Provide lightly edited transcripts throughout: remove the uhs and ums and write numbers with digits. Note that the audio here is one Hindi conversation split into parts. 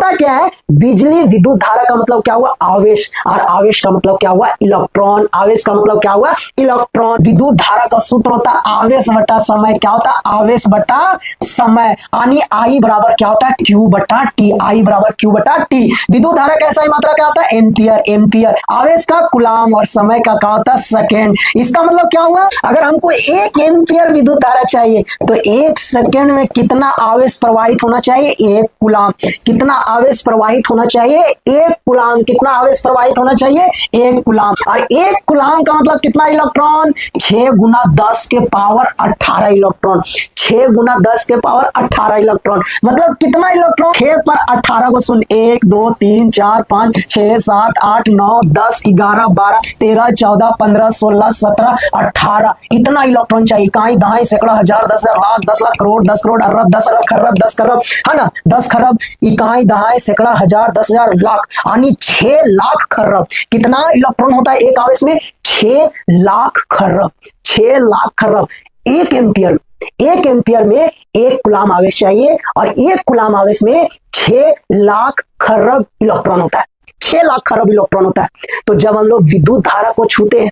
होता क्या है, बिजली विद्युत धारा का मतलब क्या हुआ, आवेश, और आवेश का मतलब क्या हुआ, इलेक्ट्रॉन। आवेश का मतलब क्या हुआ, इलेक्ट्रॉन। विद्युत धारा का सूत्र होता है आवेश बटा समय। क्या होता है, आवेश बटा समय। यानी आई बराबर क्या होता है, क्यू बटा टी। आई बराबर क्यू बटा टी। विद्युत धारा का SI मात्रा क्या होता है, एम्पियर। एम्पियर। आवेश का कूलाम और समय का क्या होता है, सेकेंड। इसका मतलब क्या हुआ, अगर हमको 1 एम्पियर विद्युत धारा चाहिए तो 1 सेकेंड में कितना आवेश प्रवाहित होना चाहिए, 1 कूलाम। कितना आवेश प्रवाहित होना चाहिए, 1 कूलाम। कितना आवेश प्रवाहित होना चाहिए, 1 कूलाम। और 1 कूलाम का मतलब कितना इलेक्ट्रॉन, 6 गुना 10 के पावर 18 इलेक्ट्रॉन। 6 गुना 10 के पावर 18 इलेक्ट्रॉन मतलब कितना इलेक्ट्रॉन, 6 पर 18 को सुन, 1 2 3 4 5 6 7 8 9 10 11 12 13 14 15 16 17 18 इतना इलेक्ट्रॉन चाहिए। इकाई, दहाई, सैकड़ा, हजार, 10,000, लाख, 10 लाख, करोड़, 10 करोड़, अरब, 10 अरब, खरब, 10 खरब, है ना, 10 खरब। इकाई, दहाई, सैकड़ा, हजार, 10,000, लाख, यानी 6 लाख खरब। कितना इलेक्ट्रॉन होता है एक आवेश में, 6 लाख खरब। 6 लाख खरब 1 एम्पियर। 1 एम्पियर में 1 कूलाम आवेश चाहिए और 1 कूलाम आवेश में 6 लाख खरब इलेक्ट्रॉन होता है। 6 लाख खरब इलेक्ट्रॉन होता है। तो जब हम लोग विद्युत धारा को छूते हैं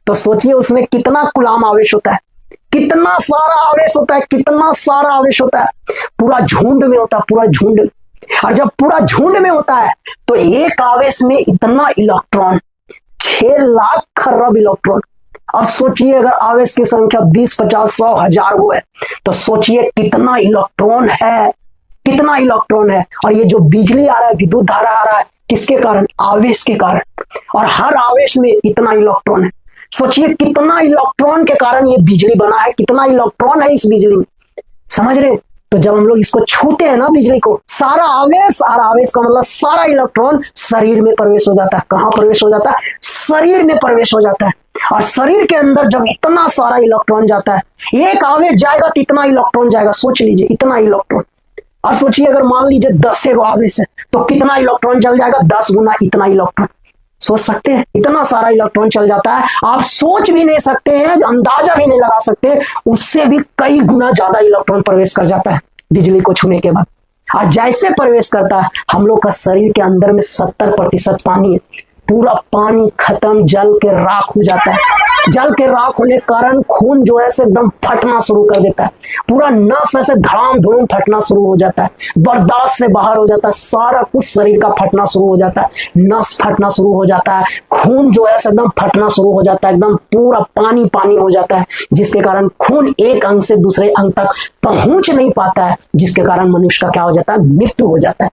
तो सोचिए उसमें कितना कूलाम आवेश होता है, कितना सारा आवेश होता है, कितना सारा आवेश होता है। पूरा झुंड में होता है, पूरा झुंड। और जब पूरा झुंड में होता है तो एक आवेश में इतना इलेक्ट्रॉन, 6 लाख खरब इलेक्ट्रॉन। अब सोचिए अगर आवेश की संख्या 20, 50, 100, 1000 हो है तो सोचिए कितना इलेक्ट्रॉन है, कितना इलेक्ट्रॉन है। और ये जो बिजली आ रहा है, विद्युत धारा आ रहा है, किसके कारण, आवेश के कारण। और हर आवेश में इतना इलेक्ट्रॉन है। सोचिए कितना इलेक्ट्रॉन के कारण ये बिजली बना है, कितना इलेक्ट्रॉन है इस बिजली में, समझ रहे। तो जब हम लोग इसको छूते हैं ना बिजली को, सारा आवेश, और आवेश का मतलब सारा इलेक्ट्रॉन शरीर में प्रवेश हो जाता है। कहां प्रवेश हो जाता है, शरीर में प्रवेश हो जाता है। और शरीर के अंदर जब इतना सारा इलेक्ट्रॉन जाता है, एक आवेश जाएगा तो इतना इलेक्ट्रॉन जाएगा, सोच लीजिए इतना इलेक्ट्रॉन। और सोचिए अगर मान लीजिए 10 आवेश है तो कितना इलेक्ट्रॉन चल जाएगा, 10 गुना इतना इलेक्ट्रॉन। सोच सकते हैं, इतना सारा इलेक्ट्रॉन चल जाता है। आप सोच भी नहीं सकते हैं, अंदाजा भी नहीं लगा सकते, उससे भी कई गुना ज्यादा इलेक्ट्रॉन प्रवेश कर जाता है बिजली को छूने के बाद। और जैसे प्रवेश करता है, हम लोग का शरीर के अंदर में 70% पानी है। पूरा पानी खत्म, जल के राख हो जाता है। जल के राख होने के कारण खून जो है से एकदम फटना शुरू कर देता है। पूरा नस ऐसे धड़ाम धुड़ूम फटना शुरू हो जाता है, बर्दाश्त से बाहर हो जाता है। सारा कुछ शरीर का फटना शुरू हो जाता है, नस फटना शुरू हो जाता है, खून जो है एकदम फटना शुरू हो जाता है, एकदम पूरा पानी पानी हो जाता है, जिसके कारण खून एक अंग से दूसरे अंग तक पहुंच नहीं पाता है, जिसके कारण मनुष्य का क्या हो जाता है, मृत्यु हो जाता है।